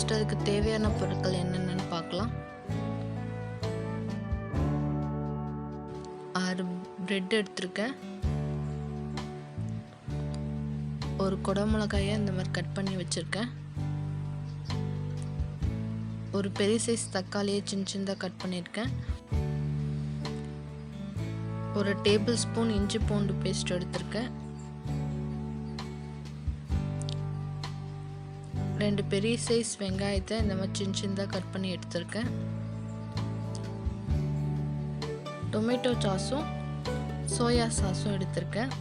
First அதுக்கு தேவையான பொருட்கள் என்னென்னு பார்க்கலாம். 6 பிரெட் எடுத்திருக்கேன். ஒரு குடமிளகாயை இந்த மாதிரி கட் பண்ணி வச்சுருக்கேன். ஒரு பெரிய சைஸ் தக்காளியை சின்ன சின்னதாக கட் பண்ணியிருக்கேன். ஒரு டேபிள் ஸ்பூன் இஞ்சி பூண்டு பேஸ்ட் எடுத்திருக்கேன். 2 பெரிய சைஸ் வெங்காயத்தை இந்த மாதிரி சின்ன சின்னதாக கட் பண்ணி எடுத்திருக்கேன். டொமேட்டோ சாஸும் சோயா சாஸும் எடுத்திருக்கேன்.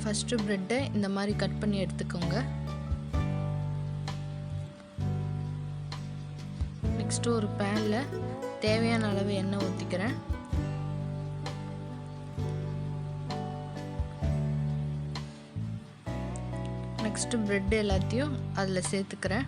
ஃபஸ்ட்டு ப்ரெட்டை இந்த மாதிரி கட் பண்ணி எடுத்துக்கோங்க. நெக்ஸ்ட்டு ஒரு பேனில் தேவையான அளவு எண்ணெய் ஊற்றிக்கிறேன். நெக்ஸ்ட்டு ப்ரெட் எல்லாத்தையும் அதில் சேர்த்துக்கிறேன்.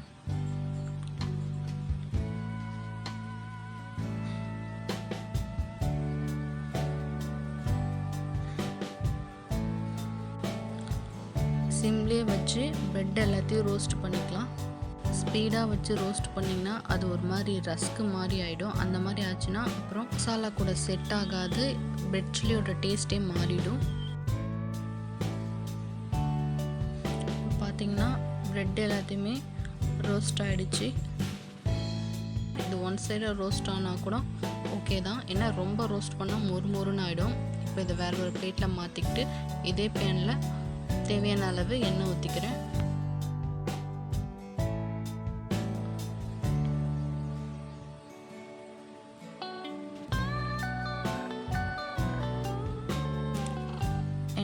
சிம்லேயே வச்சு ப்ரெட் எல்லாத்தையும் ரோஸ்ட் பண்ணிக்கலாம். ஸ்பீடாக வச்சு ரோஸ்ட் பண்ணிங்கன்னா அது ஒரு மாதிரி ரஸ்க்கு மாதிரி ஆகிடும். அந்த மாதிரி ஆச்சுன்னா அப்புறம் மசாலா கூட செட் ஆகாது, பிரெட் சில்லியோட டேஸ்ட்டே மாறிடும். பார்த்திங்கன்னா ப்ரெட் எல்லாத்தையுமே ரோஸ்ட் ஆகிடுச்சு. இது ஒன் சைடாக ரோஸ்ட் ஆனால் கூட ஓகே தான், ஏன்னா ரொம்ப ரோஸ்ட் பண்ணால் மொறுன்னு ஆகிடும். இப்போ இதை வேறு ஒரு பிளேட்டில் மாற்றிக்கிட்டு இதே பேனில் தேவையான அளவு எண்ணெய் ஊற்றிக்கிறேன்.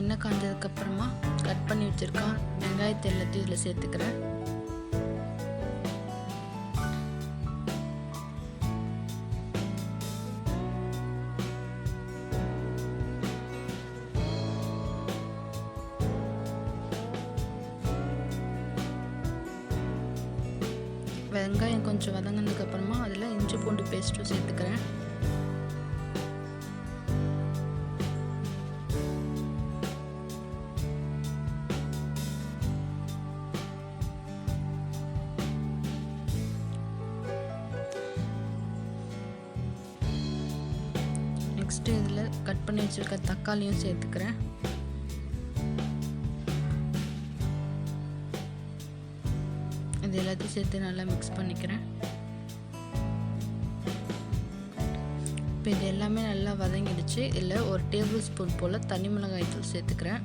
எண்ணெய் காஞ்சதுக்கப்புறமா கட் பண்ணி வச்சுருக்கா வெங்காயத்தை எல்லாத்தையும் இதில் சேர்த்துக்கிறேன். வெங்காயம் கொஞ்சம் வதங்கினதுக்கப்புறமா அதில் இஞ்சி பூண்டு பேஸ்ட்டும் சேர்த்துக்கிறேன். நெக்ஸ்ட்டு இதில் கட் பண்ணி வச்சுருக்க தக்காளியும் சேர்த்துக்கிறேன். இது எல்லாத்தையும் சேர்த்து நல்லா மிக்ஸ் பண்ணிக்கிறேன். இப்போ இது எல்லாமே நல்லா வதங்கிடுச்சு. இதில் ஒரு டேபிள் ஸ்பூன் போல் தனி மிளகாய் தூள் சேர்த்துக்கிறேன்.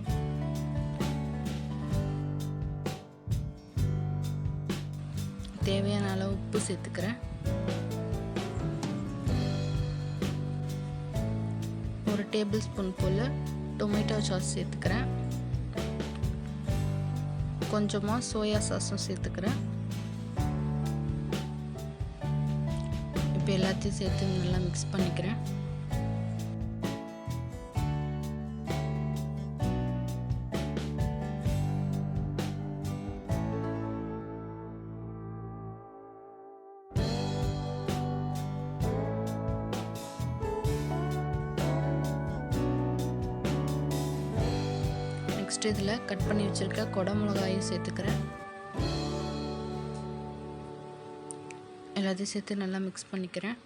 தேவையான அளவு உப்பு சேர்த்துக்கிறேன். ஒரு டேபிள் ஸ்பூன் போல் டொமேட்டோ சாஸ் சேர்த்துக்கிறேன். கொஞ்சமாக சோயா சாஸும் சேர்த்துக்கிறேன். இப்போ எல்லாத்தையும் சேர்த்து நல்லா மிக்ஸ் பண்ணிக்கிறேன். நெக்ஸ்ட் இதில் கட் பண்ணி வச்சுருக்க குடமிளகாயும் சேர்த்துக்கிறேன். எல்லாத்தையும் சேர்த்து நல்லா மிக்ஸ் பண்ணிக்கிறேன்.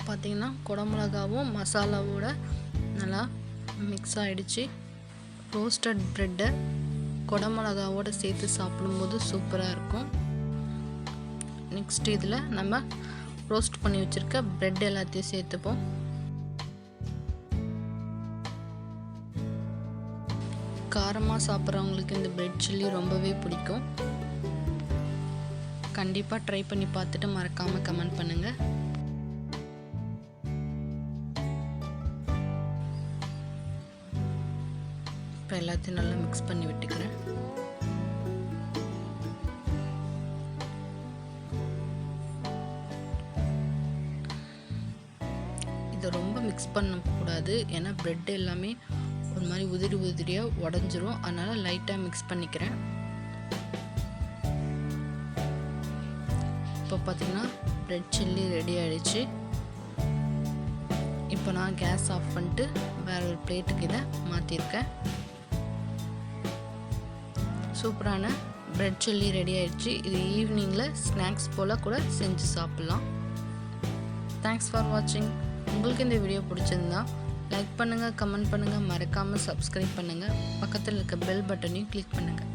பார்த்திங்கன்னா குடமிளகாவும் மசாலாவோட நல்லா மிக்ஸ் ஆகிடுச்சு. ரோஸ்டட் ப்ரெட்டை குடமிளகாவோடு சேர்த்து சாப்பிடும்போது சூப்பராக இருக்கும். நெக்ஸ்ட் இதில் நம்ம ரோஸ்ட் பண்ணி வச்சுருக்க ப்ரெட் எல்லாத்தையும் சேர்த்துப்போம். காரமாக சாப்பிட்றவங்களுக்கு இந்த பிரெட் சில்லி ரொம்பவே பிடிக்கும். கண்டிப்பாக ட்ரை பண்ணி பார்த்துட்டு மறக்காமல் கமெண்ட் பண்ணுங்கள். இப்போ எல்லாத்தையும் நல்லா மிக்ஸ் பண்ணி விட்டுக்கிறேன். இதை ரொம்ப மிக்ஸ் பண்ணக்கூடாது, ஏன்னா ப்ரெட் எல்லாமே ஒரு மாதிரி உதிரி உதிரியாக உடஞ்சிரும். அதனால் லைட்டாக மிக்ஸ் பண்ணிக்கிறேன். இப்போ பார்த்திங்கன்னா பிரெட் சில்லி ரெடி ஆகிடுச்சு. இப்போ நான் கேஸ் ஆஃப் பண்ணிட்டு வேறு ஒரு பிளேட்டுக்கு இதை மாற்றிருக்கேன். சூப்பரான பிரெட் சில்லி ரெடி ஆகிடுச்சு. இது ஈவினிங்கில் ஸ்நாக்ஸ் போல் கூட செஞ்சு சாப்பிட்லாம். தேங்க்ஸ் ஃபார் வாட்சிங். உங்களுக்கு இந்த வீடியோ பிடிச்சிருந்தா லைக் பண்ணுங்கள், கமெண்ட் பண்ணுங்கள், மறக்காமல் சப்ஸ்கிரைப் பண்ணுங்கள். பக்கத்தில் இருக்க பெல் பட்டனையும் கிளிக் பண்ணுங்கள்.